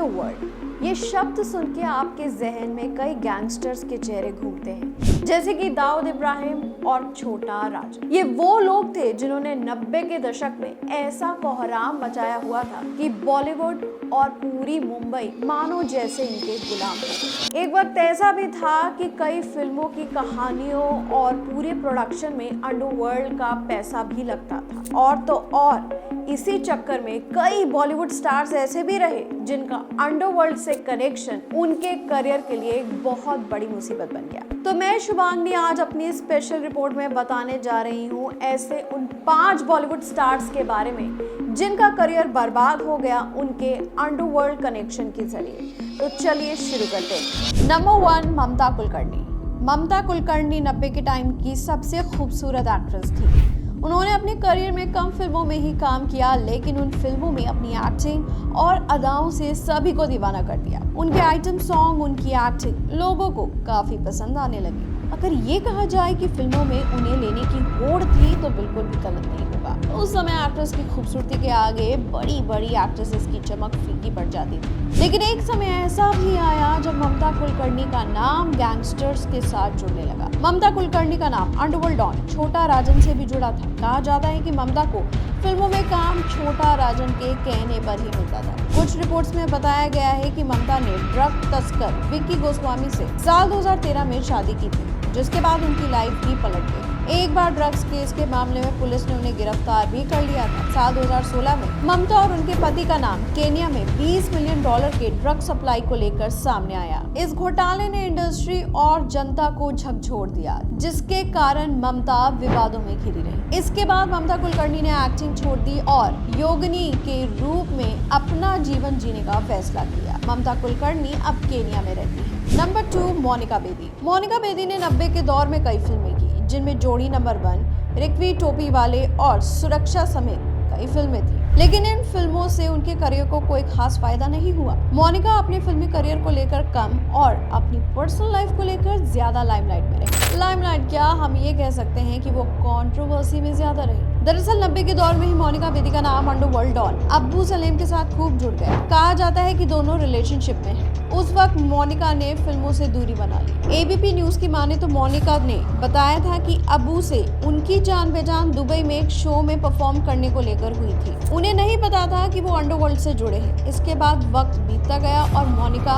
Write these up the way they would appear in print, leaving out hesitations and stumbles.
Underworld. ये शब्द सुन के आपके जहन में कई गैंगस्टर्स के चेहरे घूमते हैं, जैसे कि दाऊद इब्राहिम और छोटा राजन। ये वो लोग थे जिन्होंने 90 के दशक में ऐसा कोहराम मचाया हुआ था कि बॉलीवुड और पूरी मुंबई मानो जैसे इनके गुलाम थे। एक वक्त ऐसा भी था कि कई फिल्मों की कहानियों और पूरे प्रोडक्शन में अंडरवर्ल्ड का पैसा भी लगता था। और तो और इसी चक्कर में कई बॉलीवुड स्टार्स ऐसे भी रहे जिनका अंडरवर्ल्ड से कनेक्शन उनके करियर के लिए एक बहुत बड़ी मुसीबत बन गया। तो मैं शुभांगी आज अपनी स्पेशल रिपोर्ट में बताने जा रही हूँ ऐसे उन 5 बॉलीवुड स्टार्स के बारे में जिनका करियर बर्बाद हो गया उनके अंडरवर्ल्ड कनेक्शन के जरिए। तो चलिए शुरू करते हैं। नंबर 1, ममता कुलकर्णी। ममता कुलकर्णी 90 के टाइम की सबसे खूबसूरत एक्ट्रेस थी। उन्होंने अपने करियर में कम फिल्मों में ही काम किया, लेकिन उन फिल्मों में अपनी एक्टिंग और अदाओं से सभी को दीवाना कर दिया। उनके आइटम सॉन्ग, उनकी एक्टिंग लोगों को काफी पसंद आने लगी। अगर ये कहा जाए कि फिल्मों में उन्हें लेने की होड़ थी तो बिल्कुल भी गलत नहीं होगा। उस समय एक्ट्रेस की खूबसूरती के आगे बड़ी बड़ी एक्ट्रेसेस की चमक फीकी पड़ जाती थी। लेकिन एक समय ऐसा भी आया जब ममता कुलकर्णी का नाम गैंगस्टर्स के साथ जुड़ने लगा। ममता कुलकर्णी का नाम अंडरवर्ल्ड डॉन छोटा राजन से भी जुड़ा था। कहा जाता है कि ममता को फिल्मों में काम छोटा राजन के कहने पर ही मिलता था। कुछ रिपोर्ट्स में बताया गया है कि ममता ने ड्रग तस्कर विक्की गोस्वामी से साल 2013 में शादी की थी, जिसके बाद उनकी लाइफ ही पलट गई। एक बार ड्रग्स केस के मामले में पुलिस ने उन्हें गिरफ्तार भी कर लिया था। साल 2016 में ममता और उनके पति का नाम केन्या में $20 मिलियन के ड्रग सप्लाई को लेकर सामने आया। इस घोटाले ने इंडस्ट्री और जनता को झकझोर दिया, जिसके कारण ममता विवादों में घिरी रही। इसके बाद ममता कुलकर्णी ने एक्टिंग छोड़ दी और योगिनी के रूप में अपना जीवन जीने का फैसला किया। ममता कुलकर्णी अब केन्या में रहती है। नंबर 2, मोनिका बेदी। मोनिका बेदी ने 90 के दौर में कई फिल्में की, जिनमें जोड़ी नंबर 1, रिक्वी टोपी वाले और सुरक्षा समेत कई फिल्में थी। लेकिन इन फिल्मों से उनके करियर को कोई खास फायदा नहीं हुआ। मोनिका अपने फिल्मी करियर को लेकर कम और अपनी पर्सनल लाइफ को लेकर ज्यादा लाइमलाइट में रही। लाइमलाइट क्या, हम ये कह सकते हैं कि वो कंट्रोवर्सी में ज्यादा रही। दरअसल 90 के दौर में ही मोनिका बेदी का नाम अंडरवर्ल्ड डॉन अब्बू सलेम के साथ खूब जुड़ गया। कहा जाता है कि दोनों रिलेशनशिप में हैं। उस वक्त मोनिका ने फिल्मों से दूरी बना ली। एबीपी न्यूज की माने तो मोनिका ने बताया था कि अब्बू से उनकी जान पहचान दुबई में एक शो में परफॉर्म करने को लेकर हुई थी। उन्हें नहीं पता था कि वो अंडरवर्ल्ड से जुड़े हैं। इसके बाद वक्त बीतता गया और मोनिका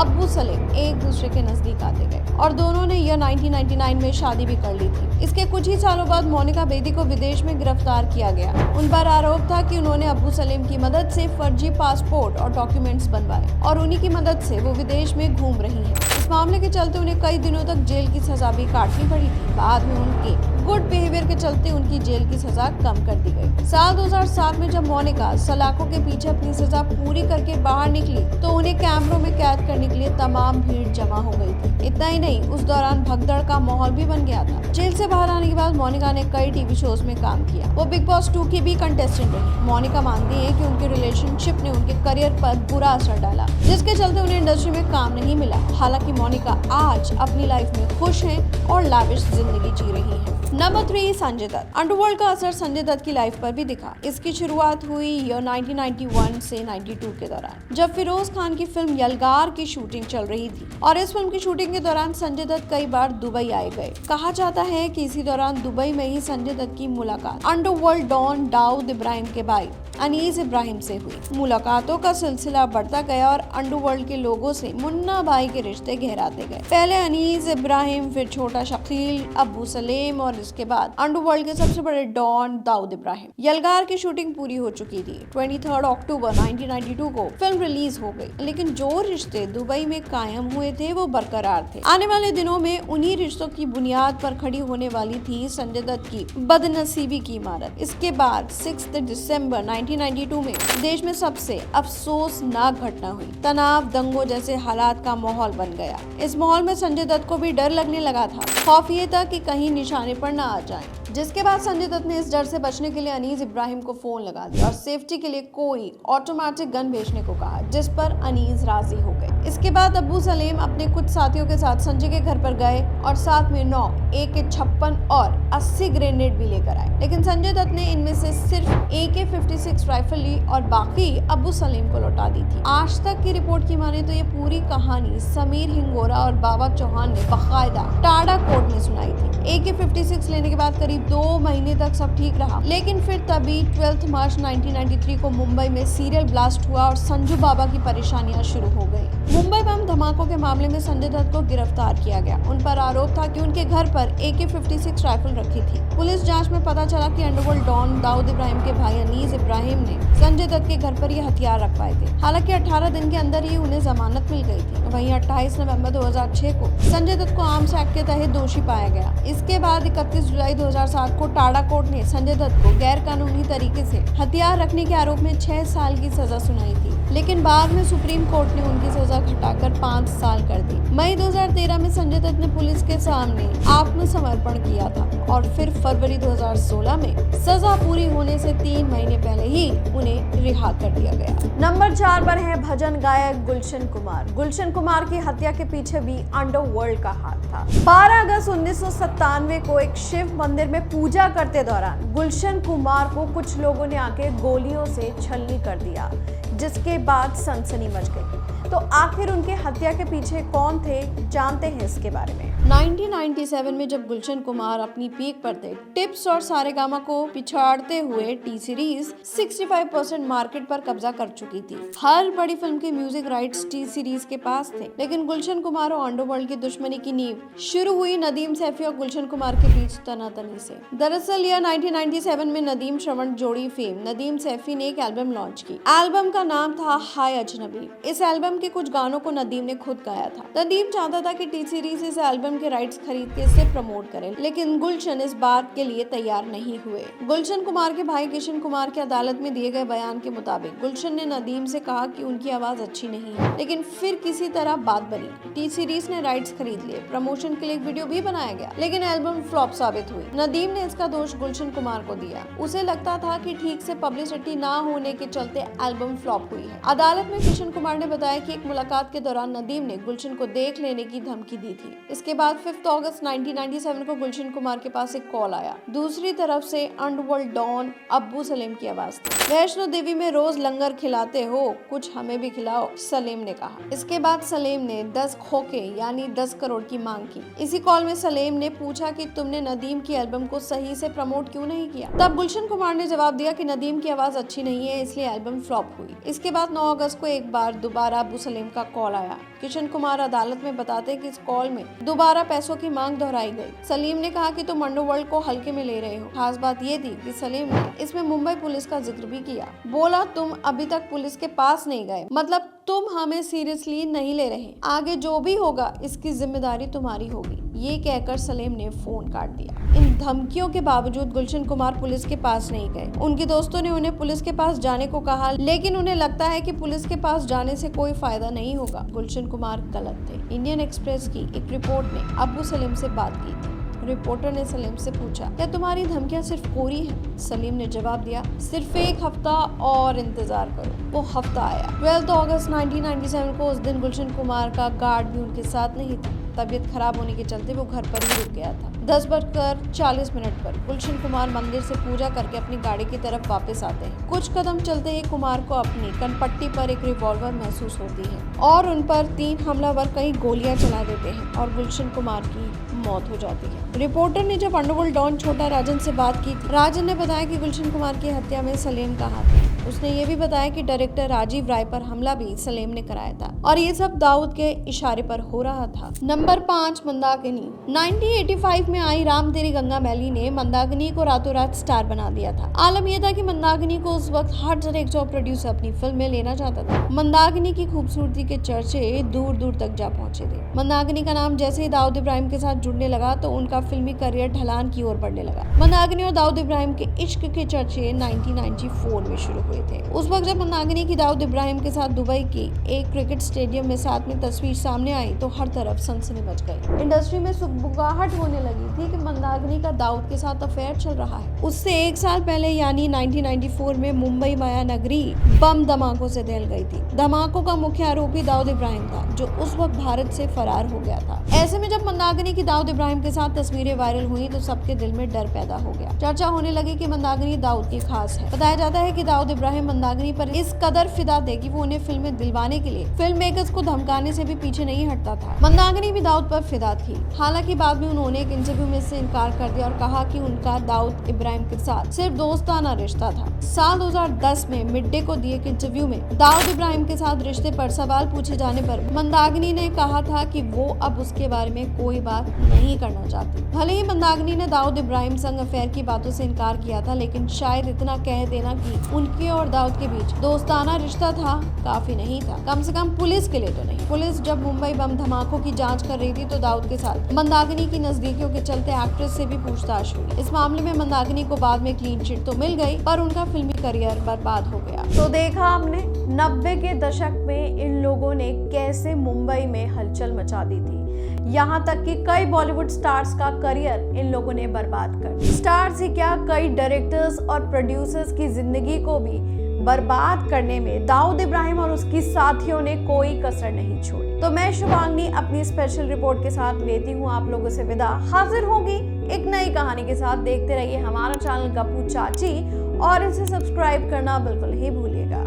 अब्बू सलेम एक दूसरे के नजदीक आते गए और दोनों ने ईयर 1999 में शादी भी कर ली थी। इसके कुछ ही सालों बाद मोनिका बेदी को विदेश में गिरफ्तार किया गया। उन पर आरोप था कि उन्होंने अब्बू सलेम की मदद से फर्जी पासपोर्ट और डॉक्यूमेंट्स बनवाए और उन्हीं की मदद से वो विदेश में घूम रही हैं। इस मामले के चलते उन्हें कई दिनों तक जेल की सजा भी काटनी पड़ी थी। बाद में उनके गुड बिहेवियर के चलते उनकी जेल की सजा कम कर दी गई। साल 2007 में जब मोनिका सलाखों के पीछे अपनी सजा पूरी करके बाहर निकली तो उन्हें कैमरों में कैद करने के लिए तमाम भीड़ जमा हो गई थी। इतना ही नहीं, उस दौरान भगदड़ का माहौल भी बन गया था। जेल से बाहर आने के बाद मोनिका ने कई टीवी शोज में काम किया। वो बिग बॉस 2 की भी कंटेस्टेंट रही। मोनिका मानती है कि उनके रिलेशनशिप ने उनके करियर पर बुरा असर डाला, जिसके चलते उन्हें इंडस्ट्री में काम नहीं मिला। हालांकि मोनिका आज अपनी लाइफ में खुश हैं और लाविश जिंदगी जी रही हैं। नंबर 3, संजय दत्त। अंडरवर्ल्ड का असर संजय दत्त की लाइफ पर भी दिखा। इसकी शुरुआत हुई ईयर 1991 से 92 के दौरान, जब फिरोज खान की फिल्म यलगार की शूटिंग चल रही थी। और इस फिल्म की शूटिंग के दौरान संजय दत्त कई बार दुबई आए गए। कहा जाता है कि इसी दौरान दुबई में ही संजय दत्त की मुलाकात अंडरवर्ल्ड डॉन दाऊद इब्राहिम के भाई अनीस इब्राहिम से हुई। मुलाकातों का सिलसिला बढ़ता गया और अंडरवर्ल्ड के लोगों से मुन्ना भाई के रिश्ते गहराते गए। पहले अनीस इब्राहिम, फिर छोटा शकील, अब्बू सलेम और इसके बाद अंडरवर्ल्ड के सबसे बड़े डॉन दाऊद इब्राहिम। यलगार की शूटिंग पूरी हो चुकी थी। 23 अक्टूबर 1992 को फिल्म रिलीज हो गई, लेकिन जो रिश्ते दुबई में कायम हुए थे वो बरकरार थे। आने वाले दिनों में उन्हीं रिश्तों की बुनियाद पर खड़ी होने वाली थी संजय दत्त की बदनसीबी की इमारत। इसके बाद 6 दिसंबर 1992 में देश में सबसे अफसोसनाक घटना हुई। तनाव, दंगों जैसे हालात का माहौल बन गया। इस माहौल में संजय दत्त को भी डर लगने लगा था। खौफ ये था कि कहीं निशाने पर न आ जाएं। जिसके बाद संजय दत्त ने इस डर से बचने के लिए अनीस इब्राहिम को फोन लगा दिया और सेफ्टी के लिए कोई ऑटोमेटिक गन भेजने को कहा, जिस पर अनीस राजी हो गए। इसके बाद अब्बू सलीम अपने कुछ साथियों के साथ संजय के घर पर गए और साथ में 9 AK-56 और 80 ग्रेनेड भी लेकर आए, लेकिन संजय दत्त ने इनमें से सिर्फ AK-56 राइफल ली और बाकी अब्बू सलीम को लौटा दी थी। आज तक की रिपोर्ट की माने तो ये पूरी कहानी समीर हिंगोरा और बाबा चौहान ने बाकायदा टाडा कोर्ट में सुनाई थी। AK-56 लेने के बाद करीब 2 महीने तक सब ठीक रहा, लेकिन फिर तभी 12 मार्च 1993 को मुंबई में सीरियल ब्लास्ट हुआ और संजू बाबा की परेशानियां शुरू हो गई। मुंबई बम धमाकों के मामले में संजय दत्त को गिरफ्तार किया गया। उन पर आरोप था कि उनके घर पर AK-56 राइफल रखी थी। पुलिस जांच में पता चला कि अंडरवर्ल्ड डॉन दाऊद इब्राहिम के भाई अनीस इब्राहिम ने संजय दत्त के घर पर ये हथियार रखवाए थे। हालांकि 18 दिन के अंदर ही उन्हें जमानत मिल गई थी। वहीं 28 नवंबर 2006 को संजय दत्त को आर्म्स एक्ट के तहत दोषी पाया गया। इसके बाद 31 जुलाई 2007 को टाडा कोर्ट ने संजय दत्त को गैर कानूनी तरीके से हथियार रखने के आरोप में 6 साल की सजा सुनाई थी, लेकिन बाद में सुप्रीम कोर्ट ने उनकी सजा घटाकर 5 साल कर दी। मई 2013 में संजय दत्त ने पुलिस के सामने आत्मसमर्पण किया था और फिर फरवरी 2016 में सजा पूरी होने से 3 महीने पहले ही उन्हें रिहा कर दिया गया। नंबर 4 पर है भजन गायक गुलशन कुमार। गुलशन कुमार की हत्या के पीछे भी अंडरवर्ल्ड का हाथ था। 12 अगस्त 1997 को एक शिव मंदिर में पूजा करते दौरान गुलशन कुमार को कुछ लोगों ने आके गोलियों से छलनी कर दिया, जिसके बाद सनसनी मच गई। तो आखिर उनके हत्या के पीछे कौन थे, जानते हैं इसके बारे में। 1997 में जब गुलशन कुमार अपनी पीक पर थे, टिप्स और सारेगामा को पिछाड़ते हुए टी सीरीज 65% मार्केट पर कब्जा कर चुकी थी। हर बड़ी फिल्म के म्यूजिक राइट्स टी सीरीज के पास थे, लेकिन गुलशन कुमार और अंडरवर्ल्ड की दुश्मनी की नींव शुरू हुई नदीम सैफी और गुलशन कुमार के बीच तनातनी से। दरअसल यह 1997 में नदीम श्रवण जोड़ी फेम नदीम सैफी ने एक एल्बम लॉन्च की। एल्बम का नाम था हाय अजनबी। इस एल्बम के कुछ गानों को नदीम ने खुद गाया था। नदीम चाहता था कि टी सीरीज इस एल्बम के राइट्स खरीद के इसे प्रमोट करे, लेकिन गुलशन इस बात के लिए तैयार नहीं हुए। गुलशन कुमार के भाई किशन कुमार के अदालत में दिए गए बयान के मुताबिक गुलशन ने नदीम से कहा कि उनकी आवाज अच्छी नहीं है, लेकिन फिर किसी तरह बात बनी। टी सीरीज ने राइट्स खरीद लिए। प्रमोशन के लिए एक वीडियो भी बनाया गया, लेकिन एल्बम फ्लॉप साबित हुई। नदीम ने इसका दोष गुलशन कुमार को दिया। उसे लगता था कि ठीक से पब्लिसिटी ना होने के चलते एल्बम फ्लॉप हुई है। अदालत में किशन कुमार ने बताया कि एक मुलाकात के दौरान नदीम ने गुलशन को देख लेने की धमकी दी थी। इसके बाद 5 अगस्त 1997 को गुलशन कुमार के पास एक कॉल आया। दूसरी तरफ से अंडरवर्ल्ड डॉन अब्बू सलीम की आवाज थी। वैष्णो देवी में रोज लंगर खिलाते हो, कुछ हमें भी खिलाओ, सलीम ने कहा। इसके बाद सलीम ने 10 खोखे यानी 10 करोड़ की मांग की। इसी कॉल में सलीम ने पूछा कि तुमने नदीम की एल्बम को सही से प्रमोट क्यों नहीं किया। तब गुलशन कुमार ने जवाब दिया कि नदीम की आवाज अच्छी नहीं है, इसलिए एल्बम फ्लॉप हुई। इसके बाद 9 अगस्त को एक बार दोबारा अब्बू सलीम का कॉल आया। किशन कुमार अदालत में बताते कि इस कॉल में दोबारा पैसों की मांग दोहराई गई। सलीम ने कहा कि तुम अंडरवर्ल्ड को हल्के में ले रहे हो। खास बात ये थी कि सलीम ने इसमें मुंबई पुलिस का जिक्र भी किया। बोला तुम अभी तक पुलिस के पास नहीं गए, मतलब तुम हमें सीरियसली नहीं ले रहे। आगे जो भी होगा इसकी जिम्मेदारी तुम्हारी होगी। ये कहकर सलीम ने फोन काट दिया। इन धमकियों के बावजूद गुलशन कुमार पुलिस के पास नहीं गए। उनके दोस्तों ने उन्हें पुलिस के पास जाने को कहा, लेकिन उन्हें लगता है कि पुलिस के पास जाने से कोई फायदा नहीं होगा। गुलशन कुमार गलत थे। इंडियन एक्सप्रेस की एक रिपोर्ट ने अब्बू सलीम से बात की थी। रिपोर्टर ने सलीम से पूछा, क्या तुम्हारी धमकियां सिर्फ कोरी हैं? सलीम ने जवाब दिया, सिर्फ एक हफ्ता और इंतजार करो। वो हफ्ता आया। 12 अगस्त 1997 को उस दिन गुलशन कुमार का गार्ड भी उनके साथ नहीं था। तबीयत खराब होने के चलते वो घर पर ही रुक गया था। 10:40 पर गुलशन कुमार मंदिर से पूजा करके अपनी गाड़ी की तरफ वापस आते हैं। कुछ कदम चलते ही कुमार को अपनी कनपट्टी पर एक रिवॉल्वर महसूस होती है और उन पर 3 हमलावर कई गोलियां चला देते हैं और गुलशन कुमार की मौत हो जाती है। रिपोर्टर ने जब अंडरवर्ल्ड डॉन छोटा राजन से बात की, राजन ने बताया कि गुलशन कुमार की हत्या में सलीम का हाथ है। उसने ये भी बताया कि डायरेक्टर राजीव राय पर हमला भी सलीम ने कराया था और ये सब दाऊद के इशारे पर हो रहा था। नंबर 5, मंदाकिनी। 1985 में आई राम तेरी गंगा मैली ने मंदाकिनी को रातों रात स्टार बना दिया था। आलम यह था कि मंदाकिनी को उस वक्त हर डायरेक्टर प्रोड्यूसर अपनी फिल्म में लेना चाहता था। मंदाकिनी की खूबसूरती के चर्चे दूर दूर तक जा पहुंचे थे। मंदाकिनी का नाम जैसे ही दाऊद इब्राहिम के साथ जुड़ने लगा तो उनका फिल्मी करियर ढलान की ओर बढ़ने लगा। मंदाकिनी और दाऊद इब्राहिम के इश्क के चर्चे 1994 में शुरू हुए। हुए थे। उस वक्त जब मंदाकिनी की दाऊद इब्राहिम के साथ दुबई की एक क्रिकेट स्टेडियम में साथ में तस्वीर सामने आई तो हर तरफ सनसनी मच गई। इंडस्ट्री में सुगबुगाहट होने लगी थी कि मंदाकिनी का दाऊद के साथ अफेयर चल रहा है। उससे 1 साल पहले यानी 1994 में मुंबई माया नगरी बम धमाकों से दहल गई थी। धमाकों का मुख्य आरोपी दाऊद इब्राहिम था, जो उस वक्त भारत से फरार हो गया था। ऐसे में जब मंदाकिनी की दाऊद इब्राहिम के साथ तस्वीरें वायरल हुई तो सबके दिल में डर पैदा हो गया। चर्चा होने लगी कि मंदाकिनी दाऊद की खास है। बताया जाता है कि दाऊद इब्राहिम मंदाकिनी पर इस कदर फिदा थे कि वो उन्हें फिल्म में दिलवाने के लिए फिल्म मेकर्स को धमकाने से भी पीछे नहीं हटता था। मंदाकिनी भी दाऊद पर फिदा थी। हालांकि बाद में उन्होंने एक इंटरव्यू में इससे इनकार कर दिया और कहा कि उनका दाऊद इब्राहिम के साथ सिर्फ दोस्ताना रिश्ता था। साल 2010 में मिड डे को दिए एक इंटरव्यू में दाऊद इब्राहिम के साथ रिश्ते पर सवाल पूछे जाने पर मंदाकिनी ने कहा था कि वो अब उसके बारे में कोई बात नहीं करना चाहती। भले ही मंदाकिनी ने दाऊद इब्राहिम संग अफेयर की बातों से इनकार किया था, लेकिन शायद इतना कह देना कि उनके और दाऊद के बीच दोस्ताना रिश्ता था काफी नहीं था, कम से कम पुलिस के लिए तो नहीं। पुलिस जब मुंबई बम धमाकों की जांच कर रही थी तो दाऊद के साथ मंदाकिनी की नजदीकियों के चलते एक्ट्रेस से भी पूछताछ हुई। इस मामले में मंदाकिनी को बाद में क्लीन चिट तो मिल गई, पर उनका फिल्मी करियर बर्बाद हो गया। तो देखा हमने 90 के दशक में इन लोगों ने कैसे मुंबई में हलचल मचा दी थी। यहाँ तक कि कई बॉलीवुड स्टार्स का करियर इन लोगों ने बर्बाद कर दिया। स्टार्स ही क्या, कई डायरेक्टर्स और प्रोड्यूसर्स की जिंदगी को भी बर्बाद करने में दाऊद इब्राहिम और उसकी साथियों ने कोई कसर नहीं छोड़ी। तो मैं शुभांगी अपनी स्पेशल रिपोर्ट के साथ लेती हूँ आप लोगों से विदा। हाजिर होगी एक नई कहानी के साथ। देखते रहिए हमारा चैनल गप्पू चाची और इसे सब्सक्राइब करना बिल्कुल ही भूलिएगा।